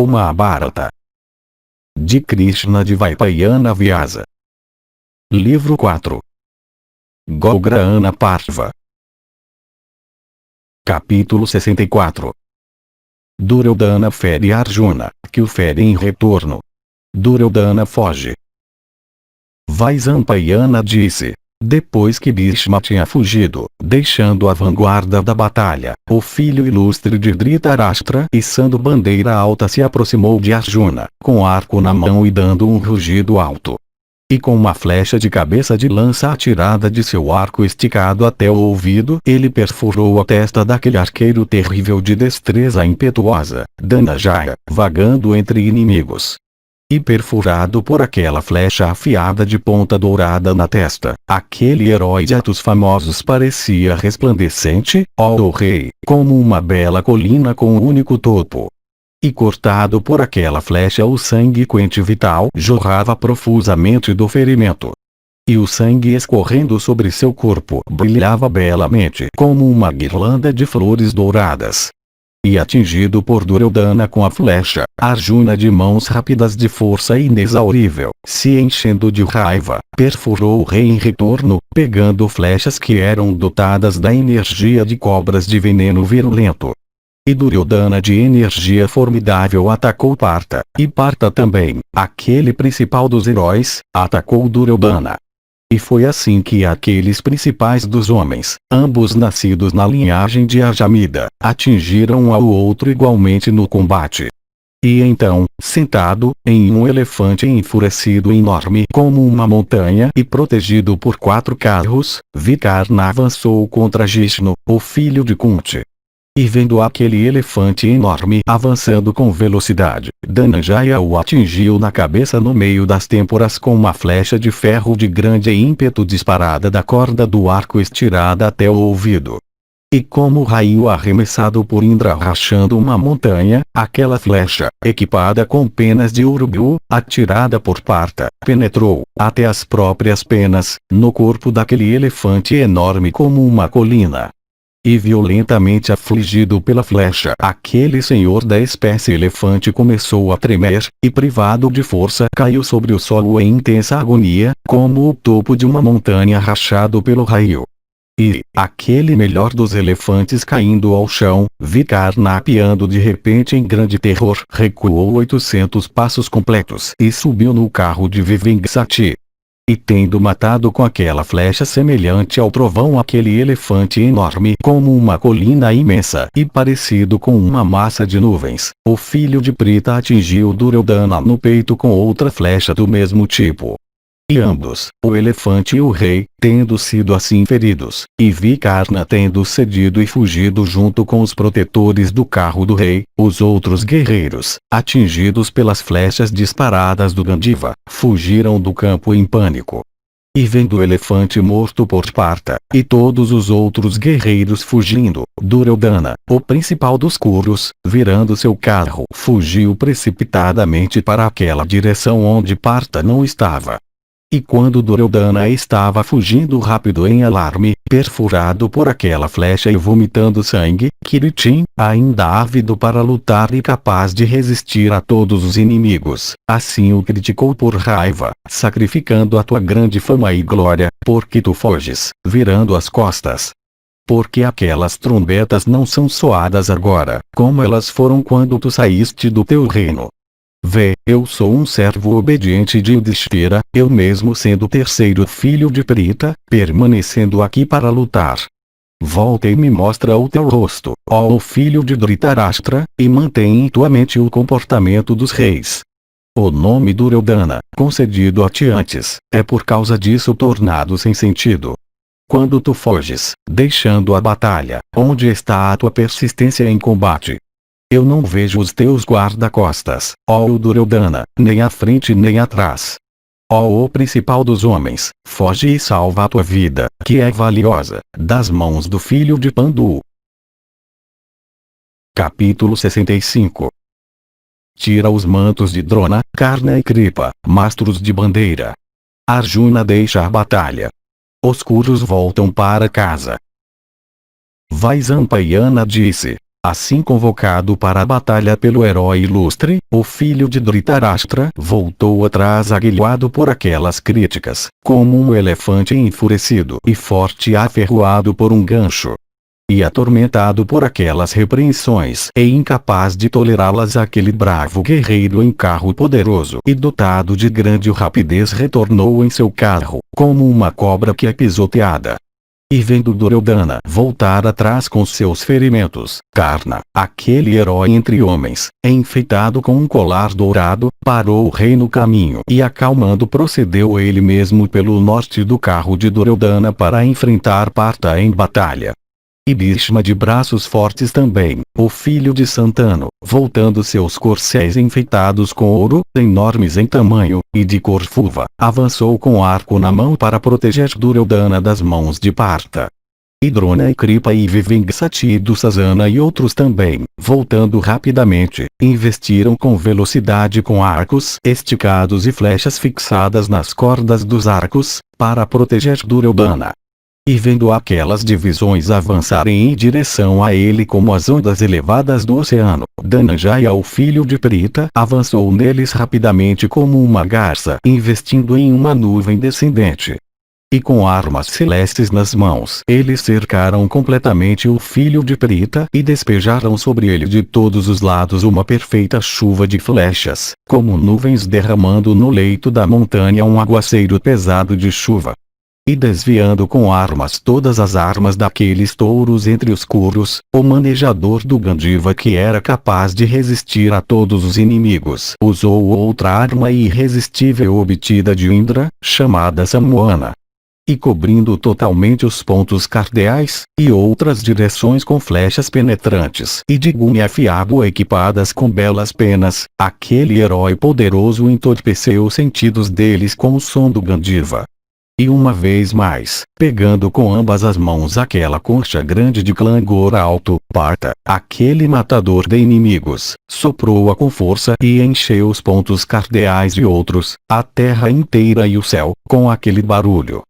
Mahabharata. De Krishna Dvaipayana Vyasa. Livro 4. Gograna Parva. Capítulo 64. Duryodhana fere Arjuna, que o fere em retorno. Duryodhana foge. Vaisampayana disse: depois que Bhishma tinha fugido, deixando a vanguarda da batalha, o filho ilustre de Dhritarashtra, içando bandeira alta, se aproximou de Arjuna, com arco na mão e dando um rugido alto. E com uma flecha de cabeça de lança atirada de seu arco esticado até o ouvido, ele perfurou a testa daquele arqueiro terrível de destreza impetuosa, Dhananjaya, vagando entre inimigos. E perfurado por aquela flecha afiada de ponta dourada na testa, aquele herói de atos famosos parecia resplandecente, ó rei, como uma bela colina com um único topo. E cortado por aquela flecha, o sangue quente vital jorrava profusamente do ferimento. E o sangue escorrendo sobre seu corpo brilhava belamente como uma guirlanda de flores douradas. E atingido por Duryodhana com a flecha, Arjuna, de mãos rápidas de força inexaurível, se enchendo de raiva, perfurou o rei em retorno, pegando flechas que eram dotadas da energia de cobras de veneno virulento. E Duryodhana, de energia formidável, atacou Partha, e Partha também, aquele principal dos heróis, atacou Duryodhana. E foi assim que aqueles principais dos homens, ambos nascidos na linhagem de Ajamida, atingiram um ao outro igualmente no combate. E então, sentado em um elefante enfurecido enorme como uma montanha e protegido por 4 carros, Vikarna avançou contra Jishnu, o filho de Kunti. E vendo aquele elefante enorme avançando com velocidade, Dhananjaya o atingiu na cabeça no meio das têmporas com uma flecha de ferro de grande ímpeto disparada da corda do arco estirada até o ouvido. E como raio arremessado por Indra rachando uma montanha, aquela flecha, equipada com penas de urubu, atirada por Partha, penetrou, até as próprias penas, no corpo daquele elefante enorme como uma colina. E violentamente afligido pela flecha, aquele senhor da espécie elefante começou a tremer, e privado de força caiu sobre o solo em intensa agonia, como o topo de uma montanha rachado pelo raio. E, aquele melhor dos elefantes caindo ao chão, Vikarna, apiando de repente em grande terror, recuou 800 passos completos e subiu no carro de Vivingsati. E tendo matado com aquela flecha semelhante ao trovão aquele elefante enorme como uma colina imensa e parecido com uma massa de nuvens, o filho de Pritha atingiu Duryodhana no peito com outra flecha do mesmo tipo. E ambos, o elefante e o rei, tendo sido assim feridos, e Vikarna tendo cedido e fugido junto com os protetores do carro do rei, os outros guerreiros, atingidos pelas flechas disparadas do Gandiva, fugiram do campo em pânico. E vendo o elefante morto por Partha, e todos os outros guerreiros fugindo, Duryodhana, o principal dos Kurus, virando seu carro, fugiu precipitadamente para aquela direção onde Partha não estava. E quando Duryodhana estava fugindo rápido em alarme, perfurado por aquela flecha e vomitando sangue, Kiritin, ainda ávido para lutar e capaz de resistir a todos os inimigos, assim o criticou por raiva, sacrificando a tua grande fama e glória, porque tu foges, virando as costas. Porque aquelas trombetas não são soadas agora, como elas foram quando tu saíste do teu reino. Vê, eu sou um servo obediente de Yudhishthira, eu mesmo sendo o terceiro filho de Pritha, permanecendo aqui para lutar. Volta e me mostra o teu rosto, ó filho de Dhritarashtra, e mantém em tua mente o comportamento dos reis. O nome Duryodhana, concedido a ti antes, é por causa disso tornado sem sentido. Quando tu foges, deixando a batalha, onde está a tua persistência em combate? Eu não vejo os teus guarda-costas, ó Duryodhana, nem à frente nem atrás. Ó o principal dos homens, foge e salva a tua vida, que é valiosa, das mãos do filho de Pandu. Capítulo 65. Tira os mantos de Drona, Karna e Kripa, mastros de bandeira. Arjuna deixa a batalha. Os Kurus voltam para casa. Vaisampayana disse: Assim convocado para a batalha pelo herói ilustre, o filho de Dhritarashtra voltou atrás aguilhado por aquelas críticas, como um elefante enfurecido e forte aferroado por um gancho. E atormentado por aquelas repreensões e incapaz de tolerá-las, aquele bravo guerreiro em carro poderoso e dotado de grande rapidez retornou em seu carro, como uma cobra que é pisoteada. E vendo Duryodhana voltar atrás com seus ferimentos, Karna, aquele herói entre homens, enfeitado com um colar dourado, parou o rei no caminho e acalmando procedeu ele mesmo pelo norte do carro de Duryodhana para enfrentar Partha em batalha. E Bhishma de braços fortes também, o filho de Santanu, voltando seus corcéis enfeitados com ouro, enormes em tamanho, e de cor fulva, avançou com arco na mão para proteger Duryodhana das mãos de Partha. E Drona e Kripa e Vivengasati e Dussasana e outros também, voltando rapidamente, investiram com velocidade com arcos esticados e flechas fixadas nas cordas dos arcos, para proteger Duryodhana. E vendo aquelas divisões avançarem em direção a ele como as ondas elevadas do oceano, Dhananjaya, o filho de Pritha, avançou neles rapidamente como uma garça investindo em uma nuvem descendente. E com armas celestes nas mãos, eles cercaram completamente o filho de Pritha e despejaram sobre ele de todos os lados uma perfeita chuva de flechas, como nuvens derramando no leito da montanha um aguaceiro pesado de chuva. E desviando com armas todas as armas daqueles touros entre os Kurus, o manejador do Gandiva, que era capaz de resistir a todos os inimigos, usou outra arma irresistível obtida de Indra, chamada Sammohana. E cobrindo totalmente os pontos cardeais, e outras direções com flechas penetrantes e de gume afiado equipadas com belas penas, aquele herói poderoso entorpeceu os sentidos deles com o som do Gandiva. E uma vez mais, pegando com ambas as mãos aquela concha grande de clangor alto, Partha, aquele matador de inimigos, soprou-a com força e encheu os pontos cardeais e outros, a terra inteira e o céu, com aquele barulho.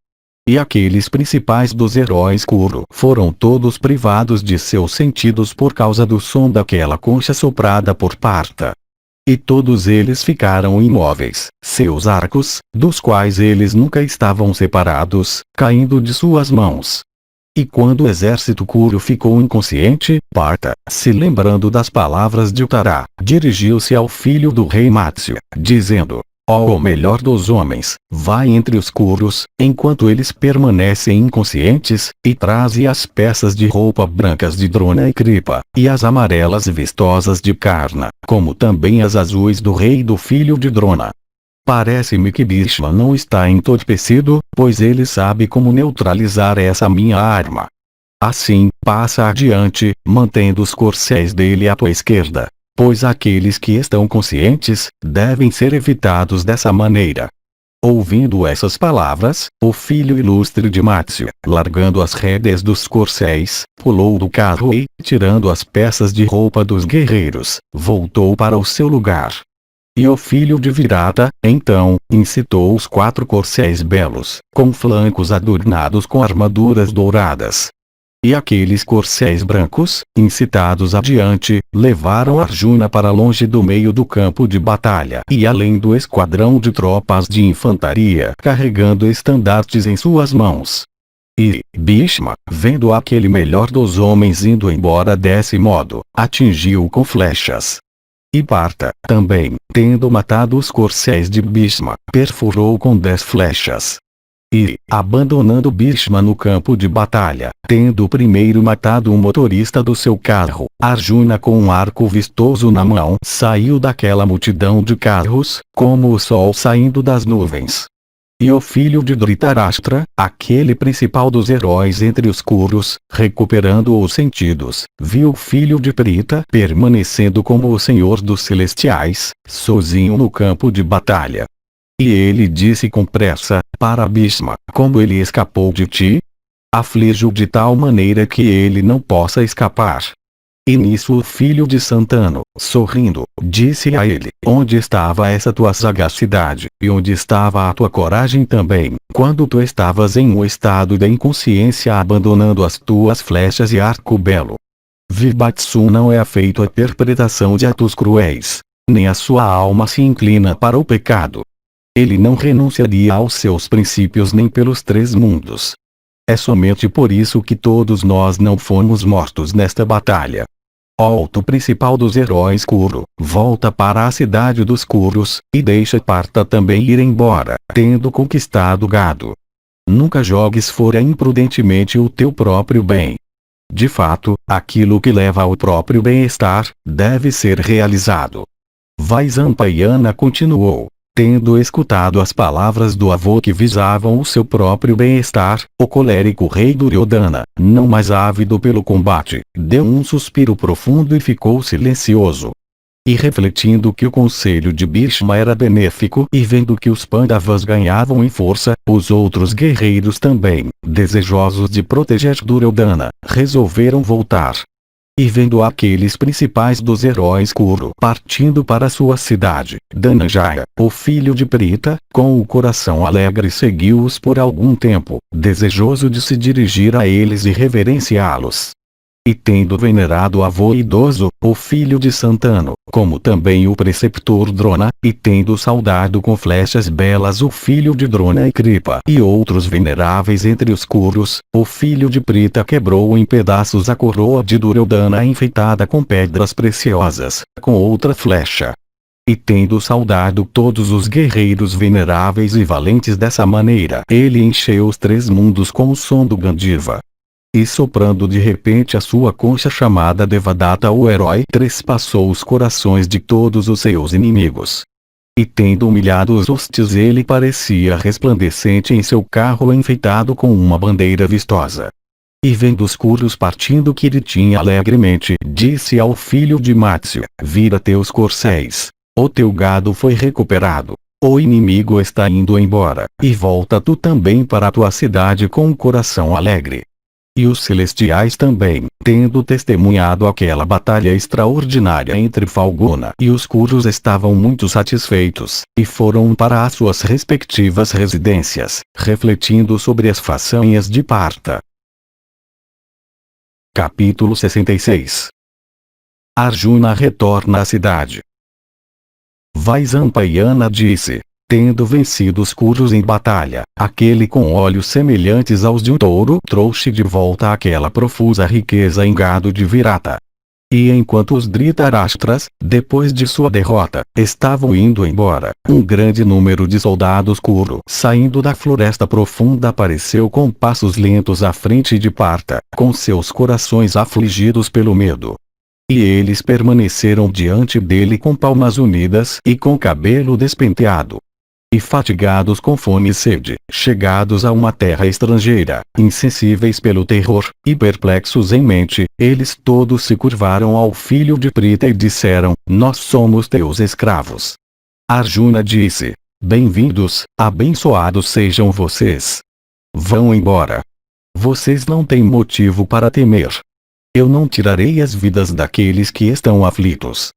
E aqueles principais dos heróis Kuru foram todos privados de seus sentidos por causa do som daquela concha soprada por Partha. E todos eles ficaram imóveis, seus arcos, dos quais eles nunca estavam separados, caindo de suas mãos. E quando o exército Kuru ficou inconsciente, Partha, se lembrando das palavras de Uttara, dirigiu-se ao filho do rei Matsya, dizendo: ó o melhor dos homens, vai entre os Kurus, enquanto eles permanecem inconscientes, e traze as peças de roupa brancas de Drona e Kripa, e as amarelas vistosas de Karna, como também as azuis do rei e do filho de Drona. Parece-me que Bhishma não está entorpecido, pois ele sabe como neutralizar essa minha arma. Assim, passa adiante, mantendo os corcéis dele à tua esquerda. Pois aqueles que estão conscientes, devem ser evitados dessa maneira. Ouvindo essas palavras, o filho ilustre de Matsya, largando as rédeas dos corcéis, pulou do carro e, tirando as peças de roupa dos guerreiros, voltou para o seu lugar. E o filho de Virata, então, incitou os 4 corcéis belos, com flancos adornados com armaduras douradas. E aqueles corcéis brancos, incitados adiante, levaram Arjuna para longe do meio do campo de batalha e além do esquadrão de tropas de infantaria, carregando estandartes em suas mãos. E Bhishma, vendo aquele melhor dos homens indo embora desse modo, atingiu-o com flechas. E Partha, também, tendo matado os corcéis de Bhishma, perfurou com 10 flechas. E, abandonando Bhishma no campo de batalha, tendo primeiro matado um motorista do seu carro, Arjuna com um arco vistoso na mão saiu daquela multidão de carros, como o sol saindo das nuvens. E o filho de Dhritarashtra, aquele principal dos heróis entre os Kurus, recuperando os sentidos, viu o filho de Pritha permanecendo como o senhor dos celestiais, sozinho no campo de batalha. E ele disse com pressa, para Bhishma: como ele escapou de ti? Aflige-o de tal maneira que ele não possa escapar. E nisso o filho de Santanu, sorrindo, disse a ele: onde estava essa tua sagacidade, e onde estava a tua coragem também, quando tu estavas em um estado de inconsciência abandonando as tuas flechas e arco belo? Vibatsu não é afeito à interpretação de atos cruéis, nem a sua alma se inclina para o pecado. Ele não renunciaria aos seus princípios nem pelos 3 mundos. É somente por isso que todos nós não fomos mortos nesta batalha. O alto principal dos heróis Kuro volta para a cidade dos Kuros, e deixa Partha também ir embora, tendo conquistado o gado. Nunca jogues fora imprudentemente o teu próprio bem. De fato, aquilo que leva ao próprio bem-estar, deve ser realizado. Vaisampayana continuou. Tendo escutado as palavras do avô que visavam o seu próprio bem-estar, o colérico rei Duryodhana, não mais ávido pelo combate, deu um suspiro profundo e ficou silencioso. E refletindo que o conselho de Bhishma era benéfico e vendo que os Pandavas ganhavam em força, os outros guerreiros também, desejosos de proteger Duryodhana, resolveram voltar. E vendo aqueles principais dos heróis Kuru partindo para sua cidade, Dhananjaya, o filho de Pritha, com o coração alegre seguiu-os por algum tempo, desejoso de se dirigir a eles e reverenciá-los. E tendo venerado o avô idoso, o filho de Santanu, como também o preceptor Drona, e tendo saudado com flechas belas o filho de Drona e Kripa e outros veneráveis entre os Kurus, o filho de Pritha quebrou em pedaços a coroa de Duryodhana enfeitada com pedras preciosas, com outra flecha. E tendo saudado todos os guerreiros veneráveis e valentes dessa maneira, ele encheu os 3 mundos com o som do Gandiva. E soprando de repente a sua concha chamada Devadatta, o herói trespassou os corações de todos os seus inimigos. E tendo humilhado os hostis, ele parecia resplandecente em seu carro enfeitado com uma bandeira vistosa. E vendo os Kurus partindo Kiritin alegremente, disse ao filho de Matsya: vira teus corcéis. O teu gado foi recuperado. O inimigo está indo embora, e volta tu também para a tua cidade com um coração alegre. E os celestiais também, tendo testemunhado aquela batalha extraordinária entre Falguna e os Kurus, estavam muito satisfeitos, e foram para as suas respectivas residências, refletindo sobre as façanhas de Partha. Capítulo 66. Arjuna retorna à cidade. Vaisampayana disse: tendo vencido os Kurus em batalha, aquele com olhos semelhantes aos de um touro trouxe de volta aquela profusa riqueza em gado de Virata. E enquanto os Dhritarashtras, depois de sua derrota, estavam indo embora, um grande número de soldados Kuru saindo da floresta profunda apareceu com passos lentos à frente de Partha, com seus corações afligidos pelo medo. E eles permaneceram diante dele com palmas unidas e com cabelo despenteado. E fatigados com fome e sede, chegados a uma terra estrangeira, insensíveis pelo terror, e perplexos em mente, eles todos se curvaram ao filho de Pritha e disseram: nós somos teus escravos. Arjuna disse: bem-vindos, abençoados sejam vocês. Vão embora. Vocês não têm motivo para temer. Eu não tirarei as vidas daqueles que estão aflitos.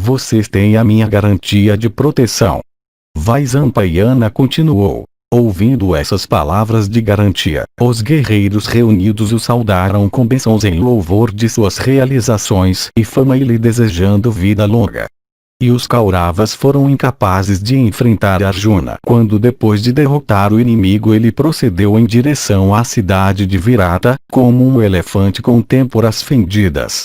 Vocês têm a minha garantia de proteção. Vaisampayana continuou. Ouvindo essas palavras de garantia, os guerreiros reunidos o saudaram com bênçãos em louvor de suas realizações e fama e lhe desejando vida longa. E os Kauravas foram incapazes de enfrentar Arjuna quando, depois de derrotar o inimigo, ele procedeu em direção à cidade de Virata, como um elefante com têmporas fendidas.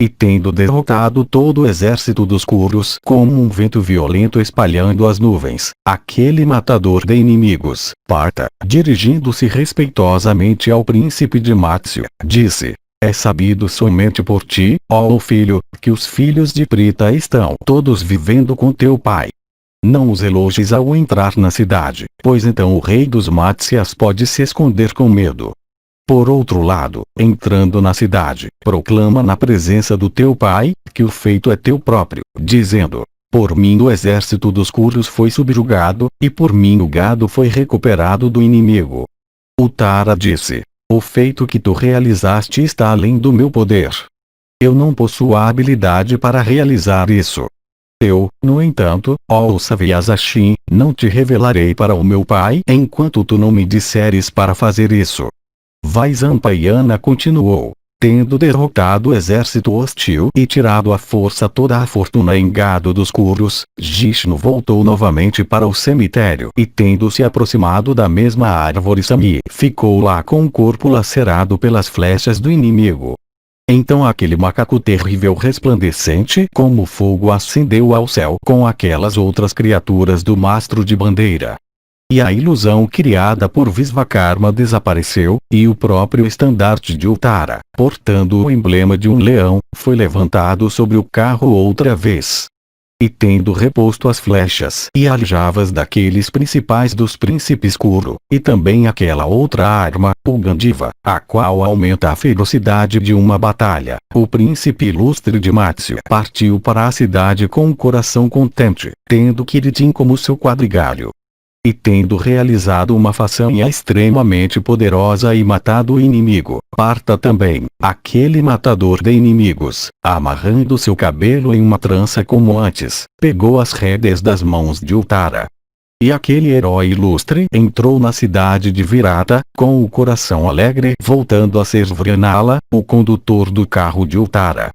E tendo derrotado todo o exército dos Kurus como um vento violento espalhando as nuvens, aquele matador de inimigos, Partha, dirigindo-se respeitosamente ao príncipe de Matsya, disse: é sabido somente por ti, ó filho, que os filhos de Pritha estão todos vivendo com teu pai. Não os elogies ao entrar na cidade, pois então o rei dos Matsyas pode se esconder com medo. Por outro lado, entrando na cidade, proclama na presença do teu pai, que o feito é teu próprio, dizendo: por mim o exército dos Kurus foi subjugado, e por mim o gado foi recuperado do inimigo. Uttara disse: o feito que tu realizaste está além do meu poder. Eu não possuo a habilidade para realizar isso. Eu, no entanto, ó Savyasachi, não te revelarei para o meu pai enquanto tu não me disseres para fazer isso. Vaisampayana continuou. Tendo derrotado o exército hostil e tirado à força toda a fortuna em gado dos Kuros, Jishnu voltou novamente para o cemitério e, tendo se aproximado da mesma árvore Sami, ficou lá com o corpo lacerado pelas flechas do inimigo. Então aquele macaco terrível resplandecente como fogo ascendeu ao céu com aquelas outras criaturas do mastro de bandeira. E a ilusão criada por Visvakarma desapareceu, e o próprio estandarte de Uttara, portando o emblema de um leão, foi levantado sobre o carro outra vez. E tendo reposto as flechas e aljavas daqueles principais dos príncipes Kuru, e também aquela outra arma, o Gandiva, a qual aumenta a ferocidade de uma batalha, o príncipe ilustre de Matsya partiu para a cidade com o coração contente, tendo Kiritin como seu quadrigalho. E tendo realizado uma façanha extremamente poderosa e matado o inimigo, parta também, aquele matador de inimigos, amarrando seu cabelo em uma trança como antes, pegou as rédeas das mãos de Uttara. E aquele herói ilustre entrou na cidade de Virata, com o coração alegre, voltando a ser Vrinala, o condutor do carro de Uttara.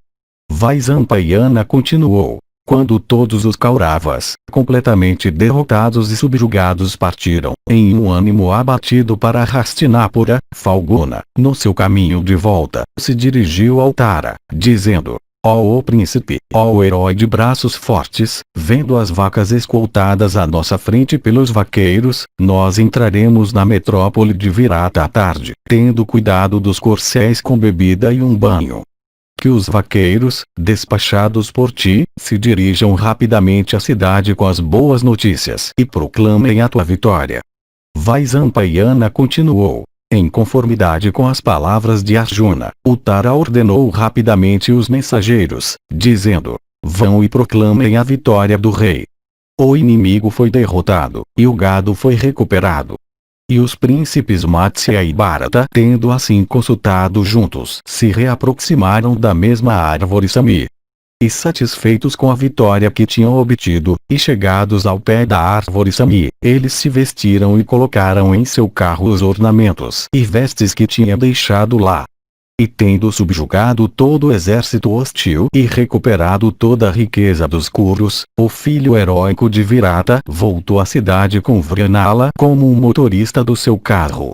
Vaisampayana continuou. Quando todos os Kauravas, completamente derrotados e subjugados partiram, em um ânimo abatido para Hastinapura, Falguna, no seu caminho de volta, se dirigiu ao Tara, dizendo: ó príncipe, ó herói de braços fortes, vendo as vacas escoltadas à nossa frente pelos vaqueiros, nós entraremos na metrópole de Virata à tarde, tendo cuidado dos corcéis com bebida e um banho. Que os vaqueiros, despachados por ti, se dirijam rapidamente à cidade com as boas notícias e proclamem a tua vitória. Vaisampayana continuou. Em conformidade com as palavras de Arjuna, Uttara ordenou rapidamente os mensageiros, dizendo: vão e proclamem a vitória do rei. O inimigo foi derrotado, e o gado foi recuperado. E os príncipes Matsya e Bharata, tendo assim consultado juntos, se reaproximaram da mesma árvore Sami. E satisfeitos com a vitória que tinham obtido, e chegados ao pé da árvore Sami, eles se vestiram e colocaram em seu carro os ornamentos e vestes que tinha deixado lá. E tendo subjugado todo o exército hostil e recuperado toda a riqueza dos Kuros, o filho heróico de Virata voltou à cidade com Vrinala como um motorista do seu carro.